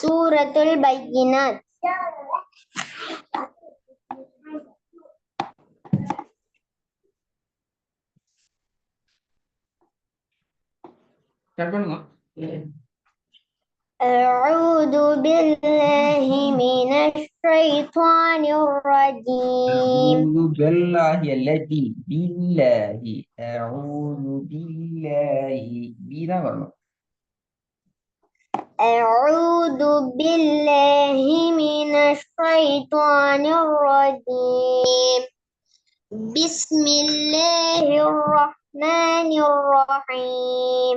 சூரத்துல் பையினாத். أعوذ بالله من الشيطان الرجيم. أعوذ بالله الذي بالله أعوذ بالله بنا வரணும். أعوذ بالله من الشيطان الرجيم. بسم الله الرحمن الرحيم.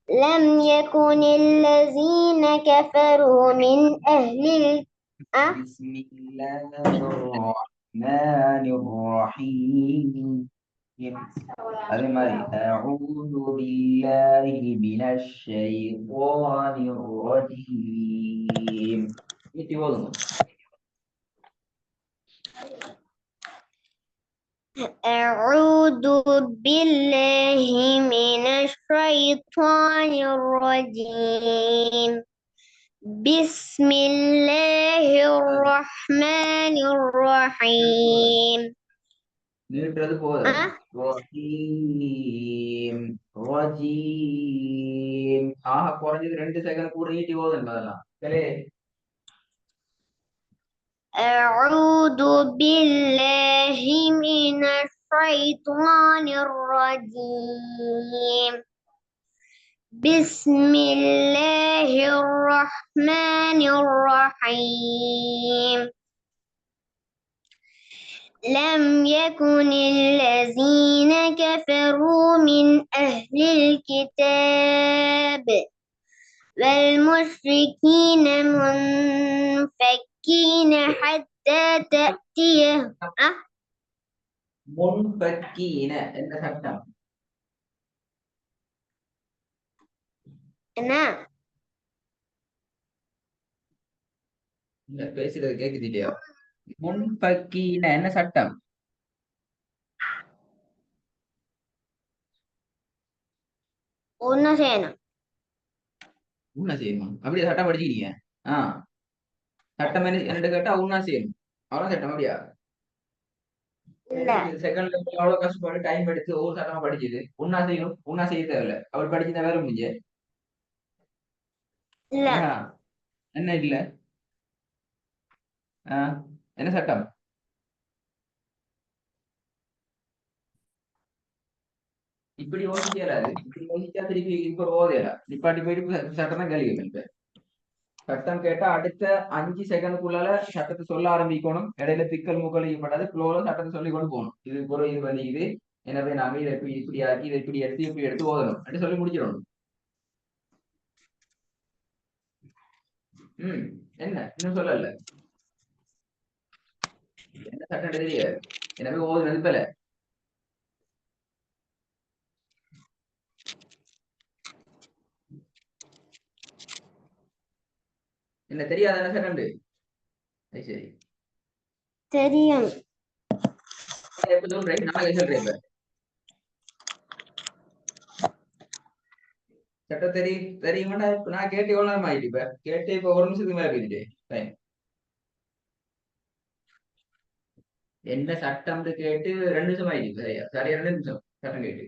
لم يكن الذين كفروا من أهل بسم الله الرحمن الرحيم. أعوذ بالله من الشيطان الرجيم. أعوذ بالله من الشيطان الرجيم. بسم الله الرحمن الرحيم. ரஹீம் ரஜீம். குறைஞ்சது 2 செகண்ட் கூட நீட்டி போதும் அதெல்லாம். أعوذ بالله من الشيطان الرجيم. بسم الله الرحمن الرحيم. لم يكن الذين كفروا من أهل الكتاب والمشركين منفكين حتى تأتيه منفكين என்ன சட்டம்? என்ன பேசுறது கேக்குது இல்லையா? முன்பக்கீன என்ன சட்டம்? ஒண்ணு செய்யணும். உண்ணா செய்யணும். அப்படியே சட்டம் படிச்சுக்கிறீங்க? சட்டம் என்ன கேட்டா உண்ணா செய்யணும். அவ்வளவு சட்டம் அப்படியா? செகண்ட் அவ்வளவு கஷ்டப்பட்டு டைம் எடுத்து ஒவ்வொரு சட்டமா படிச்சது. உண்ணா செய்யணும். உண்ணா செய்ய தேவையில்ல. அவர் படிச்சுதான் வேற முடிஞ்ச என்ன இல்ல என்ன சட்டம்? இப்படி யோசிக்கலாது. இப்படி யோசிச்சா திருப்பி இப்ப ஓதையல நிப்பாட்டி போயிட்டு சட்டம் தான் கேள்வி கேட்க. சட்டம் கேட்டா அடுத்த 5 செகண்டுக்குள்ளால சட்டத்தை சொல்ல ஆரம்பிக்கணும். இடையில திக்கல் முக்கல் ஈடுபடாது. ஃப்ளோல சட்டத்தை சொல்லி கொண்டு போகணும். இது குறை இது பண்ணிக்குது. எனவே நாம இதை இப்படி ஆக்கி இதை இப்படி எடுத்து ஓதணும் அப்படி சொல்லி முடிச்சிடணும். என்ன இன்னும் சொல்லல என்ன சட்டம் தெரியாது. எனவே ஓது நெருப்பல என்ன தெரியாத என்ன சட்டம்? சரி தெரியும். எப்ப சொல்றேன் நான் சொல்றேன். இப்ப சட்டம் தெரியுமாட்டா? நான் கேட்டு எவ்வளவு நேரம் ஆயிட்டு இப்ப கேட்டு இப்ப 1 நிமிஷத்துக்கு மேல போயிட்டு டைம். என்ன சட்டம் கேட்டு 2 நிமிஷம் ஆயிடுச்சு. சரியா 2 நிமிஷம் சட்டம் கேட்டு.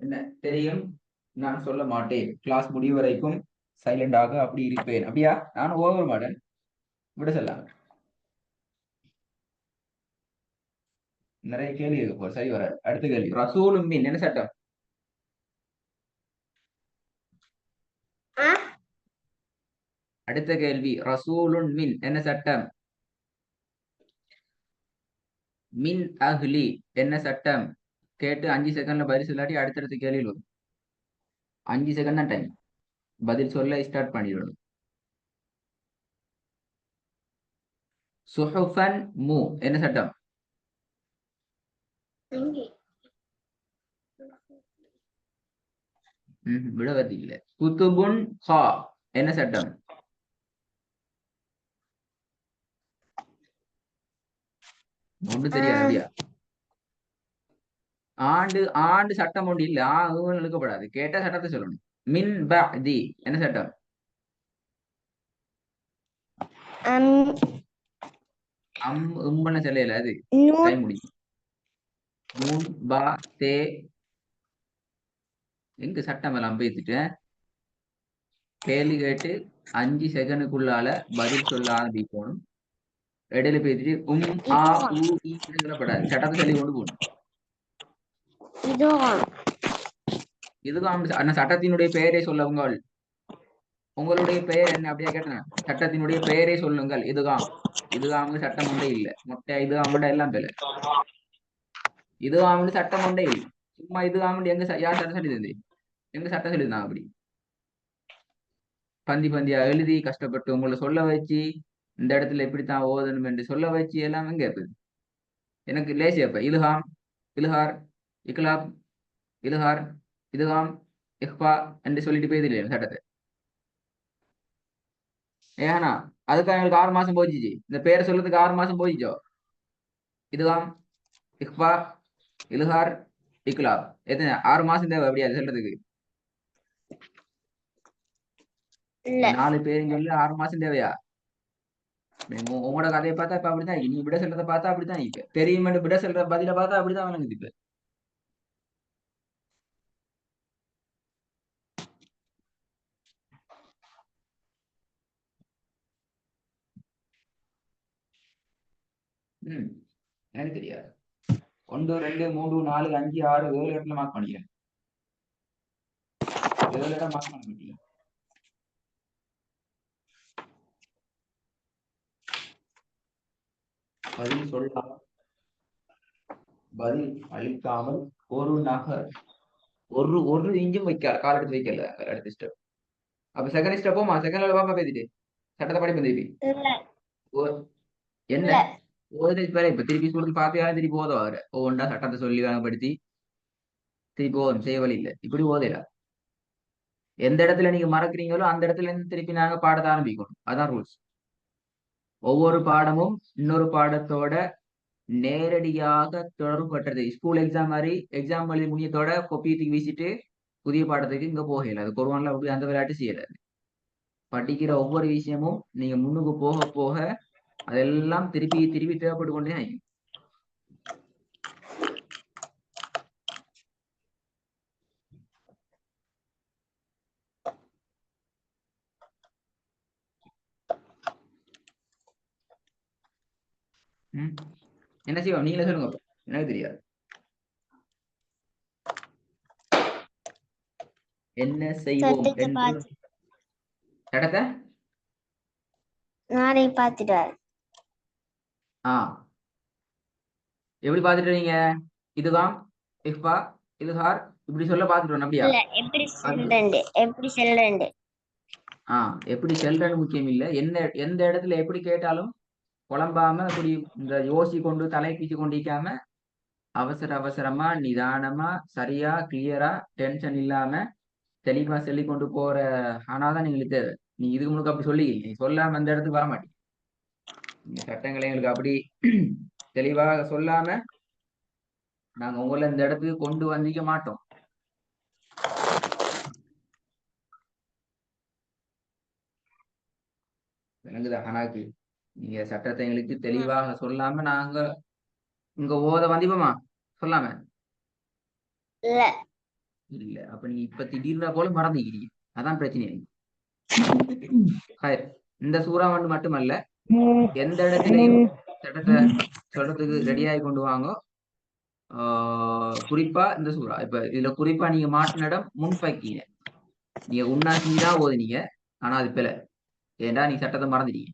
என்ன தெரியும்? நான் சொல்ல மாட்டேன். கிளாஸ் முடிவு வரைக்கும் சைலண்டாக அப்படி இருப்பேன். அப்படியா? நான் ஓவர் மாட்டேன். விட சொல்லலாம். நிறைய கேள்வி இருக்கு. சரி வராது. அடுத்த கேள்வி. ரசூலும் மின் என்ன சட்டம்? அடுத்த கேள்வி. ரசூலுன் மின் என்ன சட்டம்? மின் அஹ்லி என்ன சட்டம்? கேட்டு 5 செகண்ட்ல பதில் சொல்லாட்டி அடுத்தடுத்த கேள்வி வரும். 5 செகண்ட் தான் டைம். பதில் சொல்ல ஸ்டார்ட் பண்ணிடணும். சுஹுஃபன் மு என்ன சட்டம்? விடவதி இல்ல. குத்துபுன் ஹா என்ன சட்டம்? ஒன்று தெரியாது அப்படியா? ஆண்டு ஆண்டு சட்டம் ஒன்று இல்ல. இழுக்கப்படாது. கேட்ட சட்டத்தை சொல்லணும். மின் பஅதி என்ன சட்டம்? உம்மன சொல்லல அது டைம் முடியும். நூன் பா தே எங்க சட்டம் எல்லாம் பேசிட்டேன். கேள்வி கேட்டு 5 செகண்டுக்குள்ளால பதில் சொல்ல ஆரம்பிக்கணும். இடையில பேசிட்டு ஆ ஊ ஈ சொல்லப்படாது. சட்டத்தை சொல்லி கொண்டு போகணும். இதுதான் அந்த சட்டத்தினுடைய பெயரை சொல்லுங்கள். உங்களுடைய பெயர் என்ன அப்படியே கேட்டேன். சட்டத்தினுடைய பெயரை சொல்லுங்கள். இதுதான் இதுதான் சட்டம் ஒன்றே இல்லை. மொட்டை இதுதான் எல்லாம் பேரு. இதுதான் சட்டம் ஒன்றே இல்லை. சும்மா இதுதான் எங்க யார் சட்டம் சொல்லி தந்தே? எங்க சட்டம் சொல்லியிருந்தாங்க அப்படி பந்தி பந்தியா எழுதி கஷ்டப்பட்டு உங்களை சொல்ல வச்சு இந்த இடத்துல எப்படித்தான் ஓதணும் என்று சொல்ல வச்சு எல்லாமே கேட்பது. எனக்கு லேசி அப்ப இலுஹாம் இலுஹார் இக்லாப் இலுஹார் இதுகாம் இஹ்பா என்று சொல்லிட்டு போயது இல்லையா சட்டத்தை? ஏன்னா அதுக்கு எங்களுக்கு 6 மாசம் போயிடுச்சு. இந்த பேரை சொல்றதுக்கு 6 மாசம் போயிச்சோ. இதுகாம் இஹ்பா இலுஹார் இக்லாப் எத்தனை 6 மாசம் தேவை அப்படியா சொல்றதுக்கு? 4 பேரும் சொல்லி 6 மாசம் தேவையா? உங்களோட கதையை பார்த்தா இப்ப அப்படித்தான். நீ விட சொல்றதை பார்த்தா அப்படித்தான். இப்ப தெரியும் விட சொல்ற பதில பார்த்தா அப்படித்தான் வழங்குது இப்ப. எனக்கு தெரியாது. 1 2 3 4 5 6 7 இடத்துல மார்க் பண்ணிக்கிறேன். 7 இடம் மார்க் பண்ணிக்கிறேன். பதில் சொல்லாமல் பதில் அளிக்காமல் ஒரு நகர் ஒரு இஞ்சும் வைக்க கால் எடுத்து வைக்கல. அடுத்த ஸ்டெப். அப்ப செகண்ட் ஸ்டெப் போமா. செகண்ட் வாங்க பேசிட்டு சட்டத்தை படிப்பு திருப்பி என்ன இப்ப திருப்பி ஸ்கூலுக்கு பாத்தியா திருப்பி போதும். அவரை ஒவ்வொன்றா சட்டத்தை சொல்லி வேலைப்படுத்தி திருப்பி போதும். செய்ய வழி இல்லை. இப்படி போதையில எந்த இடத்துல நீங்க மறக்கிறீங்களோ அந்த இடத்துல இருந்து திருப்பி நாங்க பாடத்தை ஆரம்பிக்கணும். அதான் ரூல்ஸ். ஒவ்வொரு பாடமும் இன்னொரு பாடத்தோட நேரடியாக தொடர்புபட்டது. ஸ்கூல் எக்ஸாம் மாதிரி எக்ஸாம் எழுதி முடியத்தோட கொப்பியத்துக்கு வீசிட்டு புதிய பாடத்துக்கு இங்க போகல. அது கொரோனால அப்படி அந்த விளையாட்டு செய்யறாரு. படிக்கிற ஒவ்வொரு விஷயமும் நீங்க முன்னுக்கு போக போக அதெல்லாம் திருப்பி திருப்பி தேவைப்பட்டு கொண்டே ஆகும். என்ன செய்வோம் நீங்களே சொல்லுங்க. எனக்கு தெரியாது. என்ன செய்வோம் சட்டத்தை நாளை பார்த்துட்டு எப்படி பாத்துட்டு நீங்க இதுதான் இஃபா இல்ஹார் இப்படி சொல்ல பாத்துட்டு அப்படியா? எப்படி செல்றேன் எப்படி செல்றன்னு முக்கியம் இல்ல. எந்த இடத்துல எப்படி கேட்டாலும் குழம்பாம அப்படி இந்த யோசி கொண்டு தலை பீச்சு கொண்டிருக்காம அவசர அவசரமா நிதானமா சரியா கிளியரா டென்ஷன் இல்லாம தெளிவா சொல்லி கொண்டு போற ஆனாதான் எங்களுக்கு தேவை. நீ இதுக்கு முன்னுக்கு அப்படி சொல்லி நீ சொல்லாம அந்த இடத்துக்கு வர மாட்டீங்க. நீங்க சட்டங்களை எங்களுக்கு அப்படி தெளிவாக சொல்லாம நாங்க உங்களை இந்த இடத்துக்கு கொண்டு வந்திக்க மாட்டோம். விளங்குதா? ஆனாக்கு நீங்க சட்டத்தை எங்களுக்கு தெளிவாக சொல்லாம நாங்க இங்க ஓத வந்திப்போமா சொல்லாம இல்ல. அப்ப நீங்க இப்ப திடீர்னா போல மறந்துக்கிறீங்க. அதான் பிரச்சனை. இந்த சூறா மட்டுமல்ல எந்த இடத்துலயும் சட்டத்தை சொல்றதுக்கு ரெடியாகி கொண்டு வாங்க. குறிப்பா இந்த சூறா இப்ப இதுல குறிப்பா நீங்க மாட்டின இடம் முன்பக்கீங்க. நீங்க உன்னா செஞ்சுதான் ஓதுனீங்க. ஆனா அது பிழை. ஏண்டா நீங்க சட்டத்தை மறந்துட்டீங்க.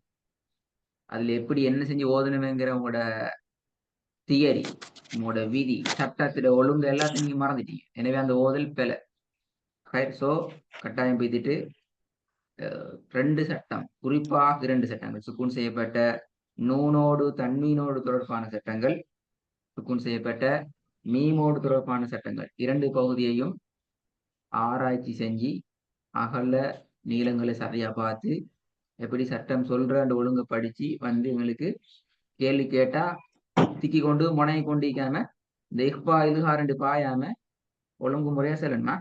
அதுல எப்படி என்ன செஞ்சு ஓதணுங்கிற உங்களோட தியரி உங்களோட விதி சட்டத்திட ஒழுங்கு எல்லாத்தையும் நீங்க மறந்துட்டீங்க. எனவே அந்த ஓதல் பிழை. ஸோ கட்டாயம் பீத்திட்டு ரெண்டு சட்டம், குறிப்பாக இரண்டு சட்டங்கள், சுக்கூன் செய்யப்பட்ட நூனோடு தன்மீனோடு தொடர்பான சட்டங்கள், சுக்கூன் செய்யப்பட்ட மீமோடு தொடர்பான சட்டங்கள், இரண்டு பகுதியையும் ஆராய்ச்சி செஞ்சு அகல நீளங்களை சரியா பார்த்து எப்படி சட்டம் சொல்ற ஒழுங்கு படிச்சு வந்து எங்களுக்கு கேள்வி கேட்டா திக்கி கொண்டு முனையை கொண்டிருக்காம இந்த இஹ்பா இதுகாரண்டு பாயாம ஒழுங்கு முறையா செல்லணுமா?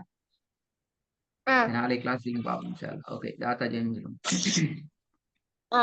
நாளை கிளாஸ் பார்ப்போம். ஓகே, தாத்தா ஜெயிச்சிடும்.